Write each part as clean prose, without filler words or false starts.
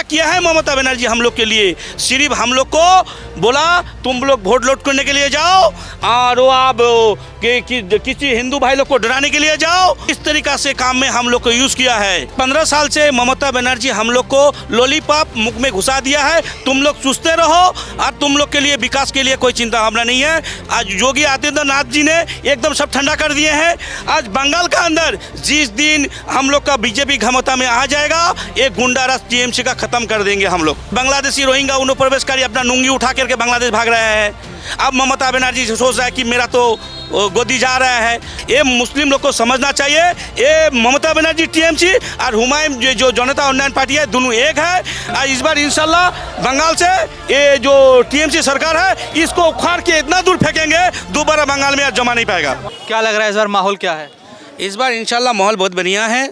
किया है ममता बनर्जी हम लोग के लिए? सिर्फ हम लोग को बोला तुम लोग वोट लौट करने के लिए जाओ और वो आप किसी हिंदू भाई लोग को डराने के लिए जाओ, इस तरीका से काम में हम लोग को यूज किया है। 15 साल से ममता बनर्जी हम लोग को लॉलीपॉप मुख में घुसा दिया है, तुम लोग सुस्ते रहो और तुम लोग के लिए विकास के लिए कोई चिंता भावना नहीं है। आज योगी आदित्यनाथ जी ने एकदम सब ठंडा कर दिए हैं। आज बंगाल का अंदर जिस दिन हम लोग का बीजेपी क्षमता में आ जाएगा, एक गुंडा राज टीएमसी का खत्म कर देंगे हम लोग। बांग्लादेशी रोहिंग्या अनुप्रवेशकारी अपना नूंगी उठा करके बांग्लादेश भाग रहा है। अब ममता बनर्जी सोच रहा है कि मेरा तो गोदी जा रहा है। ये मुस्लिम लोग को समझना चाहिए, ये ममता बनर्जी टीएमसी और हुमायूं जो जनता उन्नयन पार्टी है, दोनों एक है। और इस बार इंशाल्लाह बंगाल से ये जो टीएमसी सरकार है, इसको उखाड़ के इतना दूर फेंकेंगे, दोबारा बंगाल में जमा नहीं पाएगा। क्या लग रहा है इस बार माहौल क्या है? इस बार इंशाल्लाह माहौल बहुत बढ़िया है।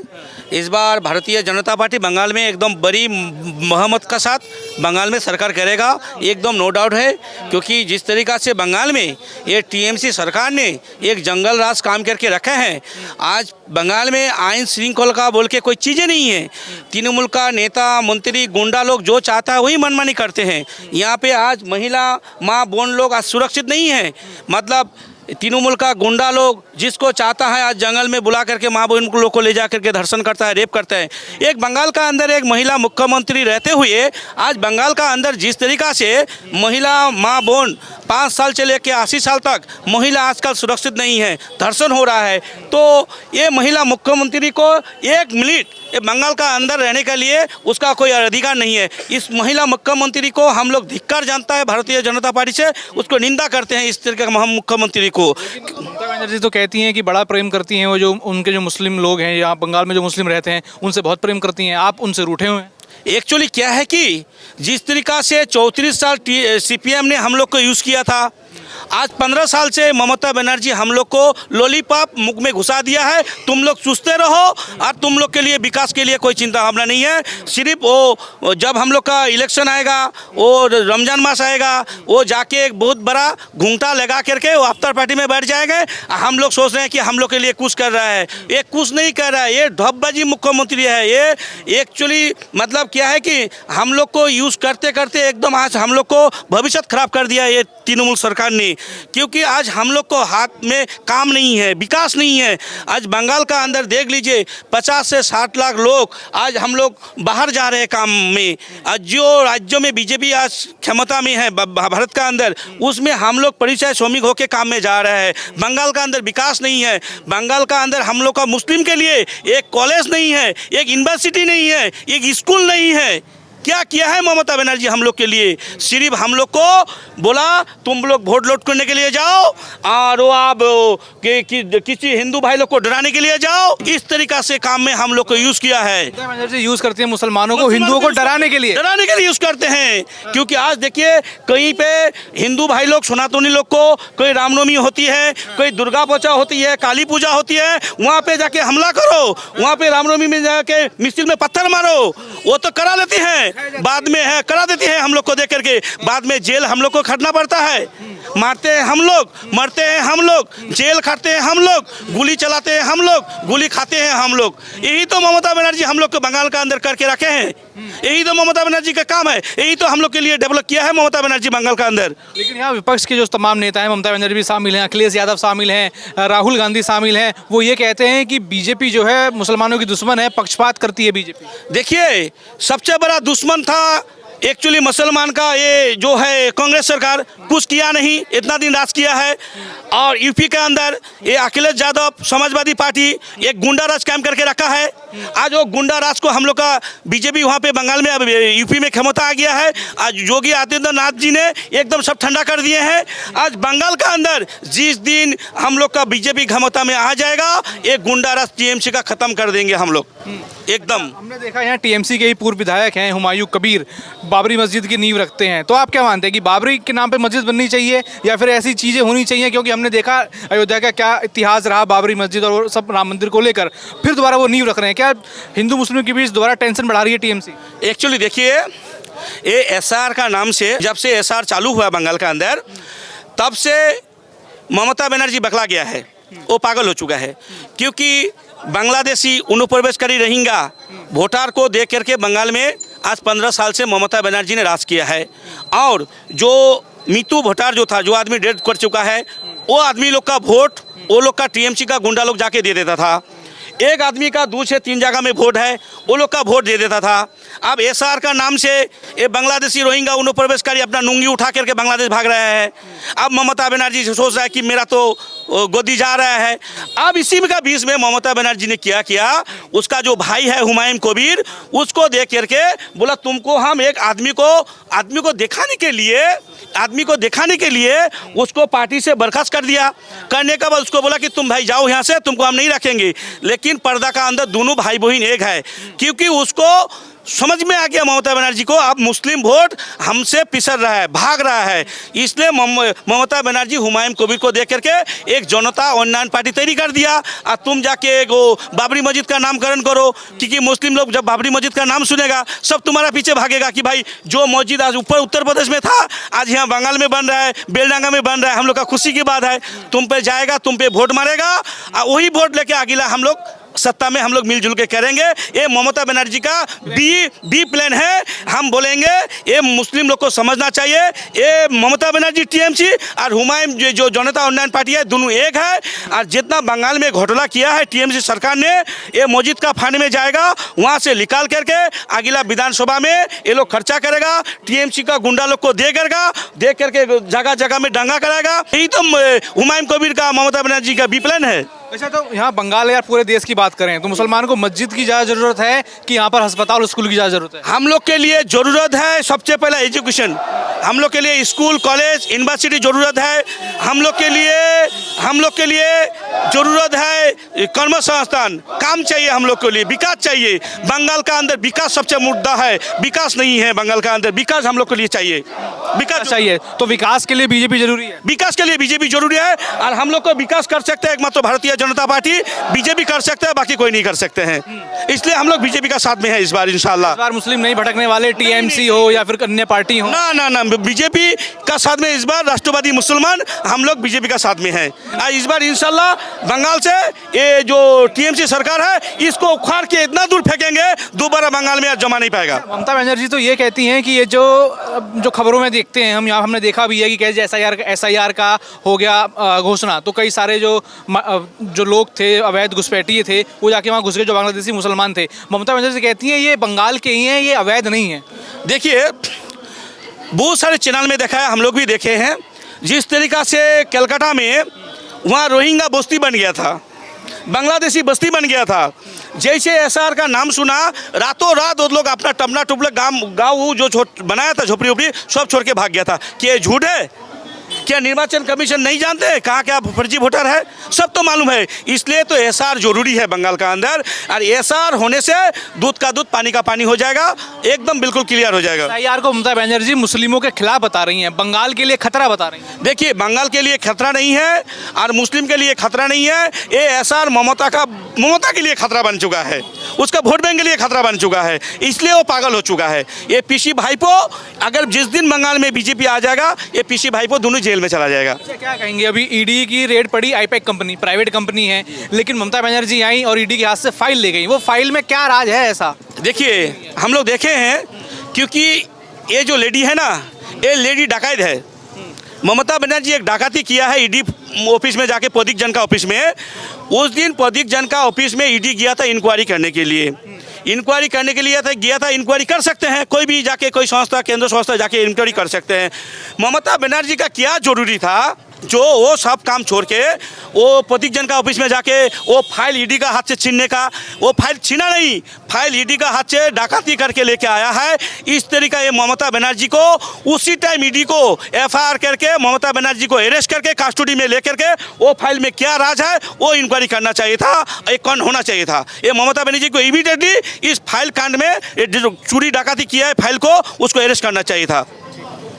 इस बार भारतीय जनता पार्टी बंगाल में एकदम बड़ी मोहम्मत का साथ बंगाल में सरकार करेगा, एकदम नो डाउट है। क्योंकि जिस तरीक़ा से बंगाल में ये टीएमसी सरकार ने एक जंगल राज काम करके रखे हैं, आज बंगाल में आइन श्रृंखला बोल के कोई चीज़ें नहीं है। तृणमूल का नेता मंत्री गुंडा लोग जो चाहता है वही मनमानी करते हैं। यहाँ पे आज महिला माँ बहन लोग आज सुरक्षित नहीं है। मतलब तृणमूल का गुंडा लोग जिसको चाहता है आज जंगल में बुला करके माँ बहन लोग को ले जा करके धर्षण करता है, रेप करता है। एक बंगाल का अंदर एक महिला मुख्यमंत्री रहते हुए आज बंगाल का अंदर जिस तरीक़ा से महिला माँ बहन 5 साल से लेकर 80 साल तक महिला आजकल सुरक्षित नहीं है, धर्षण हो रहा है। तो ये महिला मुख्यमंत्री को 1 मिनट ये बंगाल का अंदर रहने के लिए उसका कोई अधिकार नहीं है। इस महिला मुख्यमंत्री को हम लोग धिक्कार जानता है भारतीय जनता पार्टी से, उसको निंदा करते हैं इस तरीके का मुख्यमंत्री को। ममता बनर्जी तो कहती हैं कि बड़ा प्रेम करती हैं, वो जो उनके जो मुस्लिम लोग हैं यहाँ बंगाल में जो मुस्लिम रहते हैं उनसे बहुत प्रेम करती हैं। आप उनसे रूठे हुए हैं? एक्चुअली क्या है कि जिस तरीक़ा से 34 साल सीपीएम ने हम लोग को यूज़ किया था, आज 15 साल से ममता बनर्जी हम लोग को लॉलीपॉप मुख में घुसा दिया है, तुम लोग सुस्ते रहो और तुम लोग के लिए विकास के लिए कोई चिंता भावना नहीं है। सिर्फ वो जब हम लोग का इलेक्शन आएगा, वो रमजान मास आएगा, वो जाके एक बहुत बड़ा घूंघटा लगा करके वो अफ्तार पार्टी में बैठ जाएंगे। हम लोग सोच रहे हैं कि हम लोग के लिए कुछ कर रहा है, ये कुछ नहीं कर रहा है, ये ढपबाजी मुख्यमंत्री है। ये एक्चुअली मतलब क्या है कि हम लोग को यूज़ करते करते एकदम आज हम लोग को भविष्य खराब कर दिया ये तृणमूल सरकार ने। क्योंकि आज हम लोग को हाथ में काम नहीं है, विकास नहीं है। आज बंगाल का अंदर देख लीजिए 50 से 60 लाख लोग आज हम लोग बाहर जा रहे हैं काम में। आज जो राज्यों में बीजेपी आज क्षमता में है भारत का अंदर, उसमें हम लोग परिचय श्रमिक होकर काम में जा रहे हैं। बंगाल का अंदर विकास नहीं है। बंगाल का अंदर हम लोग का मुस्लिम के लिए एक कॉलेज नहीं है, एक यूनिवर्सिटी नहीं है, एक स्कूल नहीं है। क्या किया है ममता बनर्जी हम लोग के लिए? सिर्फ हम लोग को बोला तुम लोग वोट लौट करने के लिए जाओ और वो आप किसी हिंदू भाई लोग को डराने के लिए जाओ, इस तरीका से काम में हम लोग को यूज़ किया है। ममता बनर्जी यूज़ करती है मुसलमानों को, हिंदुओं को डराने के लिए यूज़ करते हैं। क्योंकि आज देखिए कहीं पे हिंदू भाई लोग सनातनी लोग को कोई रामनवमी होती है, कोई दुर्गा पूजा होती है, काली पूजा होती है, वहाँ पे जाके हमला करो, वहाँ पे रामनवमी में जाके मिस्त्री में पत्थर मारो, वो तो करा लेती हैं, बाद में है करा देती है हम लोग को देख करके। बाद में जेल हम लोग को खटना पड़ता है, मारते हैं हम लोग, मरते हैं हम लोग, जेल खाते हैं हम लोग, गोली चलाते हैं हम लोग, गोली खाते हैं हम लोग। यही तो ममता बनर्जी हम लोग को बंगाल का अंदर करके रखे हैं। यही तो ममता बनर्जी का काम है, यही तो हम लोग के लिए डेवलप किया है ममता बनर्जी बंगाल का अंदर। लेकिन यहाँ विपक्ष के जो तमाम नेता हैं, ममता बनर्जी भी शामिल हैं, अखिलेश यादव शामिल हैं, राहुल गांधी शामिल हैं, वो ये कहते हैं कि बीजेपी जो है मुसलमानों की दुश्मन है, पक्षपात करती है बीजेपी। देखिए सबसे बड़ा दुश्मन था एक्चुअली मुसलमान का ये जो है कांग्रेस सरकार, कुछ किया नहीं, इतना दिन राज किया है। और यूपी के अंदर ये अखिलेश यादव समाजवादी पार्टी एक गुंडा राज काम करके रखा है। आज वो गुंडा राज को हम लोग का बीजेपी वहाँ पे बंगाल में यूपी में क्षमता आ गया है। आज योगी आदित्यनाथ जी ने एकदम सब ठंडा कर दिए हैं। आज बंगाल का अंदर जिस दिन हम लोग का बीजेपी क्षमता में आ जाएगा, एक गुंडा राज टीएमसी का खत्म कर देंगे हम लोग एकदम। हमने देखा यहाँ टीएमसी के ही पूर्व विधायक हैं हुमायूं कबीर, बाबरी मस्जिद की नींव रखते हैं। तो आप क्या मानते हैं कि बाबरी के नाम पे मस्जिद बननी चाहिए या फिर ऐसी चीज़ें होनी चाहिए? क्योंकि हमने देखा अयोध्या का क्या इतिहास रहा बाबरी मस्जिद और सब राम मंदिर को लेकर, फिर दोबारा वो नींव रख रहे हैं। क्या हिंदू मुस्लिम के बीच दोबारा टेंशन बढ़ा रही है टीएमसी? एक्चुअली देखिए ये एसआर का नाम से जब से एसआर चालू हुआ बंगाल का अंदर, तब से ममता बनर्जी बकला गया है, वो पागल हो चुका है। क्योंकि बांग्लादेशी अनुप्रवेशकारी रोहिंग्या वोटर को देख करके बंगाल में आज 15 साल से ममता बनर्जी ने राज किया है। और जो मीतू भट्टार जो था, जो आदमी डेथ कर चुका है, वो आदमी लोग का वोट वो लोग का टीएमसी का गुंडा लोग जाके दे देता था। एक आदमी का 2 से 3 जगह में वोट है, वो लोग का वोट दे देता था। अब एसआर का नाम से ये बांग्लादेशी रोहिंग्या अनुप्रवेशकारी अपना नूंगी उठा करके बांग्लादेश भाग रहा है। अब ममता बनर्जी सोच रहा है कि मेरा तो गोदी जा रहा है। अब इसी का बीच में ममता बनर्जी ने क्या किया, उसका जो भाई है हुमायूं कबीर, उसको देख करके बोला तुमको हम एक आदमी को दिखाने के लिए उसको पार्टी से बर्खास्त कर दिया। करने के बाद उसको बोला कि तुम भाई जाओ यहाँ से, तुमको हम नहीं रखेंगे। लेकिन पर्दा का अंदर दोनों भाई बहन एक है, क्योंकि उसको समझ में आ गया ममता बनर्जी को अब मुस्लिम वोट हमसे पिसर रहा है, भाग रहा है। इसलिए ममता बनर्जी हुमायूं कबीर को देख करके एक जनता उन्नयन पार्टी तैयारी कर दिया। और तुम जाके वो बाबरी मस्जिद का नामकरण करो, क्योंकि मुस्लिम लोग जब बाबरी मस्जिद का नाम सुनेगा सब तुम्हारा पीछे भागेगा कि भाई जो मस्जिद आज ऊपर उत्तर प्रदेश में था आज यहाँ बंगाल में बन रहा है, बेलडांगा में बन रहा है। हम लोग का खुशी की बात है। तुम पे जाएगा, तुम पे वोट मारेगा और वही वोट लेके अगला हम लोग सत्ता में हम लोग मिलजुल के करेंगे। ये ममता बनर्जी का बी प्लान है। हम बोलेंगे ये मुस्लिम लोग को समझना चाहिए, ये ममता बनर्जी टीएमसी और हुमायूं जो जनता उन्नयन पार्टी है, दोनों एक है। और जितना बंगाल में घोटाला किया है टीएमसी सरकार ने, ये मस्जिद का फंड में जाएगा, वहाँ से निकाल करके अगला विधानसभा में ये लोग खर्चा करेगा। टीएमसी का गुंडा लोग को दे करके जगह जगह में दंगा कराएगा। यही तो हुमायूं कबीर का ममता बनर्जी का बी प्लान है। अच्छा, तो यहाँ बंगाल या पूरे देश की बात करें तो मुसलमान को मस्जिद की ज़्यादा ज़रूरत है कि यहाँ पर अस्पताल स्कूल की ज़्यादा ज़रूरत है? हम लोग के लिए ज़रूरत है सबसे पहले एजुकेशन। हम लोग के लिए स्कूल, कॉलेज, यूनिवर्सिटी ज़रूरत है। हम लोग के लिए ज़रूरत है कर्म संस्थान, काम चाहिए। हम लोग के लिए विकास चाहिए। बंगाल का अंदर विकास सबसे मुद्दा है, विकास नहीं है बंगाल का अंदर। विकास हम लोग के लिए चाहिए, विकास चाहिए। तो विकास के लिए बीजेपी जरूरी है? विकास के लिए बीजेपी जरूरी है। और हम लोग को विकास कर सकते हैं एकमात्र भारतीय जनता पार्टी, बीजेपी कर सकते हैं, बाकी कोई नहीं कर सकते हैं। इसलिए हम लोग बीजेपी का साथ में है इस बार इंशाल्लाह। इस बार मुस्लिम नहीं भटकने वाले, टीएमसी हो या फिर अन्य पार्टी हो? ना, बीजेपी का साथ में इस बार राष्ट्रवादी मुसलमान हम लोग बीजेपी का साथ में है। और इस बार इंशाल्लाह बंगाल से ये जो टीएमसी सरकार है इसको उखाड़ के इतना दूर फेंकेंगे दोबारा बंगाल में जमा नहीं पाएगा। ममता बनर्जी तो ये कहती हैं कि ये जो खबरों में देखते हैं हम, यहाँ हमने देखा भी है कि कैसे एसआईआर का हो गया घोषणा, तो कई सारे जो लोग थे, अवैध घुसपैठिए थे, वो जाके वहाँ घुस गए, जो बांग्लादेशी मुसलमान थे। ममता बनर्जी कहती हैं ये बंगाल के ही हैं, ये अवैध नहीं है। देखिए, बहुत सारे चैनल में देखा है, हम लोग भी देखे हैं, जिस तरीक़ा से कलकत्ता में वहाँ रोहिंग्या बस्ती बन गया था, बांग्लादेशी बस्ती बन गया था। जैसे एसआर का नाम सुना, रातों रात वो लोग अपना टपना टुपला गाँव जो बनाया था झोपड़ी उपड़ी सब छोड़ के भाग गया था। क्या झूठ है? क्या निर्वाचन कमीशन नहीं जानते कहाँ क्या फर्जी वोटर है? सब तो मालूम है। इसलिए तो एसआर जरूरी है बंगाल का अंदर। और एसआर होने से दूध का दूध, पानी का पानी हो जाएगा, एकदम बिल्कुल क्लियर हो जाएगा। एसआईआर को ममता बनर्जी मुस्लिमों के खिलाफ बता रही हैं, बंगाल के लिए खतरा बता रही हैं। देखिए, बंगाल के लिए खतरा नहीं है और मुस्लिम के लिए खतरा नहीं है। ये एसआर ममता के लिए खतरा बन चुका है, उसका वोट बैंक के लिए खतरा बन चुका है। इसलिए वो पागल हो चुका है। ये पीसी भाईपो अगर जिस दिन बंगाल में बीजेपी आ जाएगा, ये पीसी भाईपो दोनों जेल में चला जाएगा। क्या कहेंगे? अभी ईडी की रेड पड़ी, आईपैक कंपनी प्राइवेट कंपनी है, लेकिन ममता बनर्जी आई और ईडी के हाथ से फाइल ले गई। वो फाइल में क्या राज है ऐसा? देखिए, हम लोग देखे हैं, क्योंकि ये जो लेडी है ना, ये लेडी डकैत है। ममता बनर्जी एक डाकती किया है ईडी ऑफिस में जाके, प्रदीप जैन का ऑफिस में। उस दिन प्रदीप जैन का ऑफिस में ईडी गया था इंक्वायरी करने के लिए। इंक्वायरी करने के लिए गया था। इंक्वायरी कर सकते हैं, कोई भी जाके, कोई संस्था, केंद्र संस्था जाके इंक्वायरी कर सकते हैं। ममता बनर्जी का क्या जरूरी था जो वो सब काम छोड़ के वो प्रदीप जैन का ऑफिस में जाके वो फाइल ईडी का हाथ से छीनने का? वो फाइल छीना नहीं, फाइल ईडी का हाथ से डाकती करके लेके आया है। इस तरीका ये ममता बनर्जी को उसी टाइम ईडी को एफआईआर करके ममता बनर्जी को अरेस्ट करके कस्टडी में लेकर के वो फाइल में क्या राज है वो इंक्वायरी करना चाहिए था, एक कौन होना चाहिए था। ये ममता बनर्जी को इमीडिएटली इस फाइल कांड में जो चोरी डाकती किया है फाइल को, उसको अरेस्ट करना चाहिए था।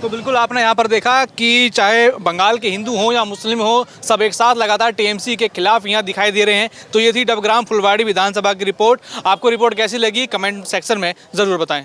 तो बिल्कुल आपने यहाँ पर देखा कि चाहे बंगाल के हिंदू हो या मुस्लिम हो, सब एक साथ लगातार टीएमसी के खिलाफ यहाँ दिखाई दे रहे हैं। तो ये थी डबग्राम फुलवाड़ी विधानसभा की रिपोर्ट। आपको रिपोर्ट कैसी लगी कमेंट सेक्शन में ज़रूर बताएं।